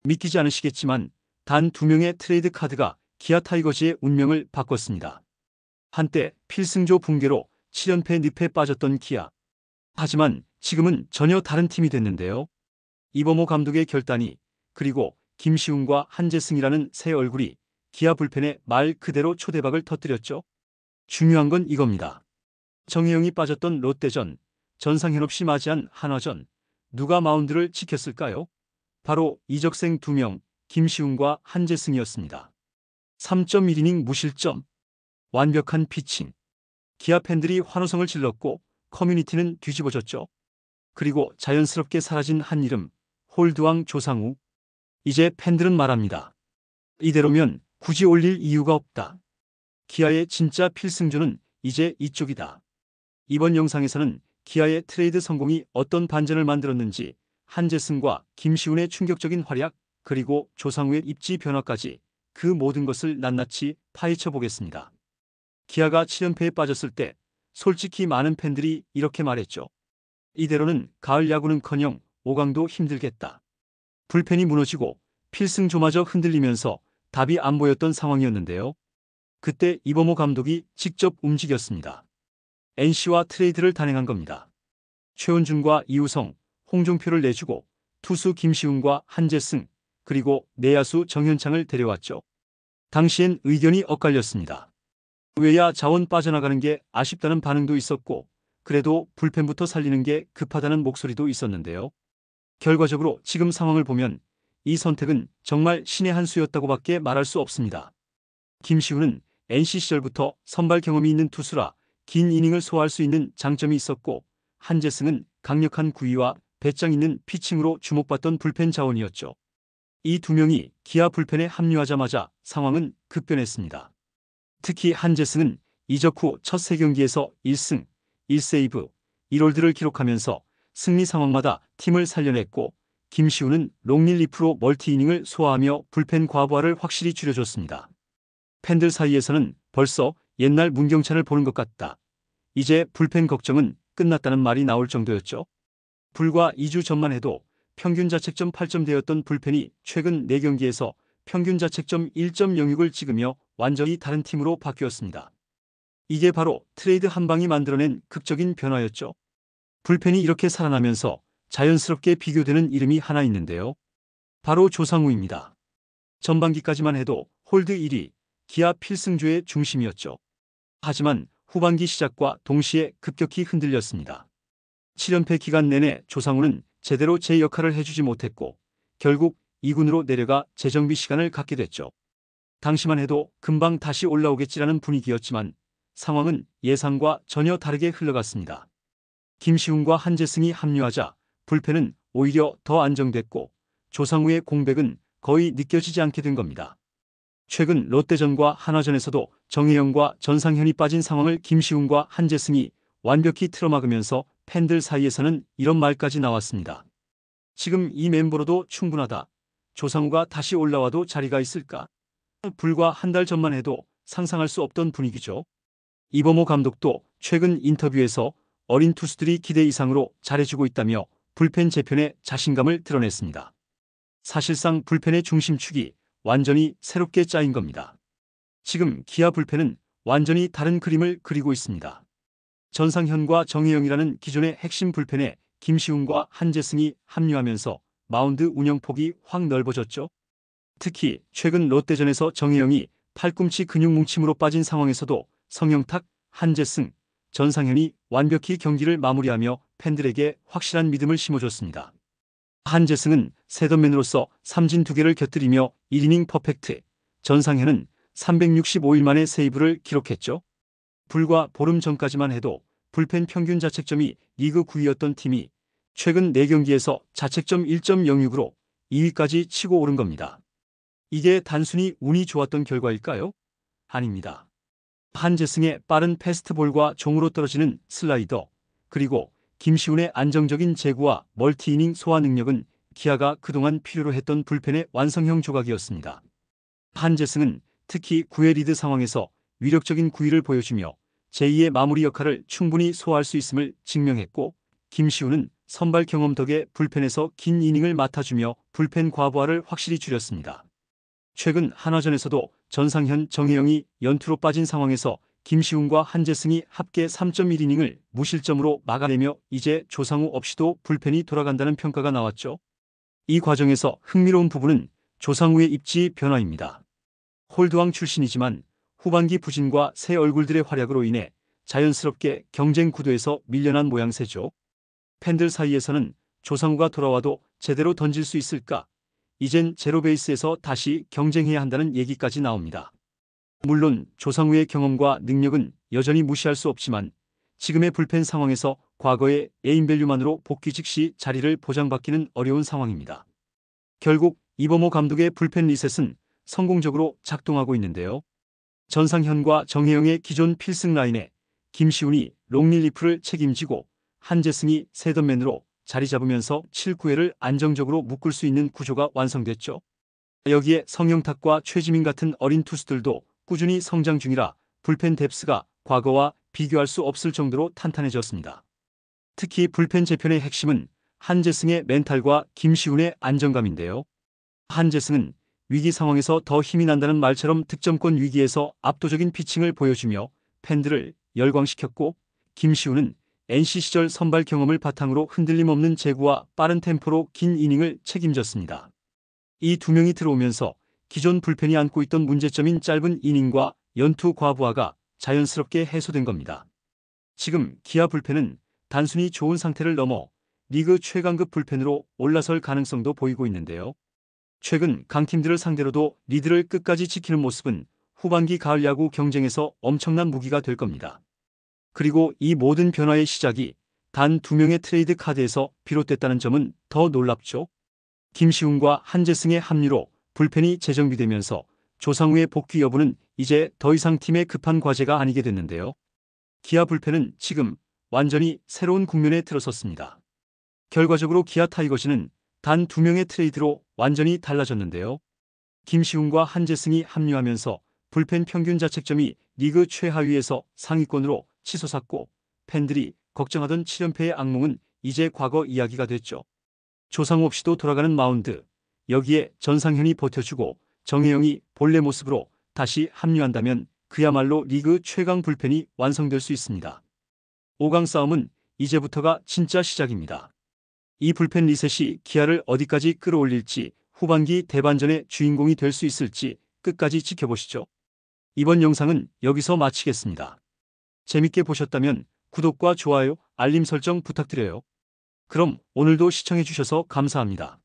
믿기지 않으시겠지만 단 2명의 트레이드 카드가 기아 타이거즈의 운명을 바꿨습니다. 한때 필승조 붕괴로 7연패 늪에 빠졌던 기아. 하지만 지금은 전혀 다른 팀이 됐는데요. 이범호 감독의 결단이, 그리고 김시훈과 한재승이라는 새 얼굴이 기아 불펜에 말 그대로 초대박을 터뜨렸죠. 중요한 건 이겁니다. 정혜영이 빠졌던 롯데전, 전상현 없이 맞이한 한화전, 누가 마운드를 지켰을까요? 바로 이적생 2명, 김시훈과 한재승이었습니다. 3.1이닝 무실점, 완벽한 피칭. 기아 팬들이 환호성을 질렀고 커뮤니티는 뒤집어졌죠. 그리고 자연스럽게 사라진 한 이름, 홀드왕 조상우. 이제 팬들은 말합니다. 이대로면 굳이 올릴 이유가 없다. 기아의 진짜 필승조는 이제 이쪽이다. 이번 영상에서는 기아의 트레이드 성공이 어떤 반전을 만들었는지, 한재승과 김시훈의 충격적인 활약, 그리고 조상우의 입지 변화까지 그 모든 것을 낱낱이 파헤쳐 보겠습니다. 기아가 7연패에 빠졌을 때 솔직히 많은 팬들이 이렇게 말했죠. 이대로는 가을 야구는커녕 5강도 힘들겠다. 불펜이 무너지고 필승조마저 흔들리면서 답이 안 보였던 상황이었는데요. 그때 이범호 감독이 직접 움직였습니다. NC와 트레이드를 단행한 겁니다. 최원준과 이우성, 홍종표를 내주고 투수 김시훈과 한재승, 그리고 내야수 정현창을 데려왔죠. 당시엔 의견이 엇갈렸습니다. 외야 자원 빠져나가는 게 아쉽다는 반응도 있었고, 그래도 불펜부터 살리는 게 급하다는 목소리도 있었는데요. 결과적으로 지금 상황을 보면 이 선택은 정말 신의 한 수였다고밖에 말할 수 없습니다. 김시훈은 NC 시절부터 선발 경험이 있는 투수라 긴 이닝을 소화할 수 있는 장점이 있었고, 한재승은 강력한 구위와 배짱 있는 피칭으로 주목받던 불펜 자원이었죠. 이 2명이 기아 불펜에 합류하자마자 상황은 급변했습니다. 특히 한재승은 이적 후 첫 3경기에서 1승, 1세이브, 1홀드를 기록하면서 승리 상황마다 팀을 살려냈고, 김시훈은 롱릴리프로 멀티이닝을 소화하며 불펜 과부하를 확실히 줄여줬습니다. 팬들 사이에서는 벌써 옛날 문경찬을 보는 것 같다. 이제 불펜 걱정은 끝났다는 말이 나올 정도였죠. 불과 2주 전만 해도 평균 자책점 8점대였던 불펜이 최근 4경기에서 평균 자책점 1.06을 찍으며 완전히 다른 팀으로 바뀌었습니다. 이게 바로 트레이드 한 방이 만들어낸 극적인 변화였죠. 불펜이 이렇게 살아나면서 자연스럽게 비교되는 이름이 하나 있는데요. 바로 조상우입니다. 전반기까지만 해도 홀드 1위, 기아 필승조의 중심이었죠. 하지만 후반기 시작과 동시에 급격히 흔들렸습니다. 7연패 기간 내내 조상우는 제대로 제 역할을 해주지 못했고, 결국 2군으로 내려가 재정비 시간을 갖게 됐죠. 당시만 해도 금방 다시 올라오겠지라는 분위기였지만 상황은 예상과 전혀 다르게 흘러갔습니다. 김시훈과 한재승이 합류하자 불펜은 오히려 더 안정됐고, 조상우의 공백은 거의 느껴지지 않게 된 겁니다. 최근 롯데전과 한화전에서도 정혜영과 전상현이 빠진 상황을 김시훈과 한재승이 완벽히 틀어막으면서 팬들 사이에서는 이런 말까지 나왔습니다. 지금 이 멤버로도 충분하다. 조상우가 다시 올라와도 자리가 있을까? 불과 한 달 전만 해도 상상할 수 없던 분위기죠. 이범호 감독도 최근 인터뷰에서 어린 투수들이 기대 이상으로 잘해주고 있다며 불펜 재편에 자신감을 드러냈습니다. 사실상 불펜의 중심축이 완전히 새롭게 짜인 겁니다. 지금 기아 불펜은 완전히 다른 그림을 그리고 있습니다. 전상현과 정혜영이라는 기존의 핵심 불펜에 김시훈과 한재승이 합류하면서 마운드 운영폭이 확 넓어졌죠. 특히 최근 롯데전에서 정혜영이 팔꿈치 근육 뭉침으로 빠진 상황에서도 성영탁, 한재승, 전상현이 완벽히 경기를 마무리하며 팬들에게 확실한 믿음을 심어줬습니다. 한재승은 세덤맨으로서 삼진 2개를 곁들이며 1이닝 퍼펙트, 전상현은 365일 만에 세이브를 기록했죠. 불과 보름 전까지만 해도 불펜 평균 자책점이 리그 9위였던 팀이 최근 4경기에서 자책점 1.06으로 2위까지 치고 오른 겁니다. 이게 단순히 운이 좋았던 결과일까요? 아닙니다. 한재승의 빠른 패스트볼과 종으로 떨어지는 슬라이더, 그리고 김시훈의 안정적인 제구와 멀티이닝 소화 능력은 기아가 그동안 필요로 했던 불펜의 완성형 조각이었습니다. 한재승은 특히 9회 리드 상황에서 위력적인 구위를 보여주며 제2의 마무리 역할을 충분히 소화할 수 있음을 증명했고, 김시훈은 선발 경험 덕에 불펜에서 긴 이닝을 맡아주며 불펜 과부하를 확실히 줄였습니다. 최근 한화전에서도 전상현, 정혜영이 연투로 빠진 상황에서 김시훈과 한재승이 합계 3.1이닝을 무실점으로 막아내며 이제 조상우 없이도 불펜이 돌아간다는 평가가 나왔죠. 이 과정에서 흥미로운 부분은 조상우의 입지 변화입니다. 홀드왕 출신이지만 후반기 부진과 새 얼굴들의 활약으로 인해 자연스럽게 경쟁 구도에서 밀려난 모양새죠. 팬들 사이에서는 조상우가 돌아와도 제대로 던질 수 있을까? 이젠 제로 베이스에서 다시 경쟁해야 한다는 얘기까지 나옵니다. 물론 조상우의 경험과 능력은 여전히 무시할 수 없지만 지금의 불펜 상황에서 과거의 에임밸류만으로 복귀 즉시 자리를 보장받기는 어려운 상황입니다. 결국 이범호 감독의 불펜 리셋은 성공적으로 작동하고 있는데요. 전상현과 정혜영의 기존 필승 라인에 김시훈이 롱릴리프를 책임지고 한재승이 세던맨으로 자리 잡으면서 7, 9회를 안정적으로 묶을 수 있는 구조가 완성됐죠. 여기에 성영탁과 최지민 같은 어린 투수들도 꾸준히 성장 중이라 불펜 뎁스가 과거와 비교할 수 없을 정도로 탄탄해졌습니다. 특히 불펜 재편의 핵심은 한재승의 멘탈과 김시훈의 안정감인데요. 한재승은 위기 상황에서 더 힘이 난다는 말처럼 득점권 위기에서 압도적인 피칭을 보여주며 팬들을 열광시켰고, 김시훈은 NC 시절 선발 경험을 바탕으로 흔들림 없는 제구와 빠른 템포로 긴 이닝을 책임졌습니다. 이 두 명이 들어오면서 기존 불펜이 안고 있던 문제점인 짧은 이닝과 연투 과부하가 자연스럽게 해소된 겁니다. 지금 기아 불펜은 단순히 좋은 상태를 넘어 리그 최강급 불펜으로 올라설 가능성도 보이고 있는데요. 최근 강팀들을 상대로도 리드를 끝까지 지키는 모습은 후반기 가을 야구 경쟁에서 엄청난 무기가 될 겁니다. 그리고 이 모든 변화의 시작이 단 2명의 트레이드 카드에서 비롯됐다는 점은 더 놀랍죠. 김시훈과 한재승의 합류로 불펜이 재정비되면서 조상우의 복귀 여부는 이제 더 이상 팀의 급한 과제가 아니게 됐는데요. 기아 불펜은 지금 완전히 새로운 국면에 들어섰습니다. 결과적으로 기아 타이거즈는 단 2명의 트레이드로 완전히 달라졌는데요. 김시훈과 한재승이 합류하면서 불펜 평균 자책점이 리그 최하위에서 상위권으로 치솟았고, 팬들이 걱정하던 7연패의 악몽은 이제 과거 이야기가 됐죠. 조상우 없이도 돌아가는 마운드, 여기에 전상현이 버텨주고 정혜영이 본래 모습으로 다시 합류한다면 그야말로 리그 최강 불펜이 완성될 수 있습니다. 5강 싸움은 이제부터가 진짜 시작입니다. 이 불펜 리셋이 기아를 어디까지 끌어올릴지, 후반기 대반전의 주인공이 될 수 있을지 끝까지 지켜보시죠. 이번 영상은 여기서 마치겠습니다. 재밌게 보셨다면 구독과 좋아요, 알림 설정 부탁드려요. 그럼 오늘도 시청해주셔서 감사합니다.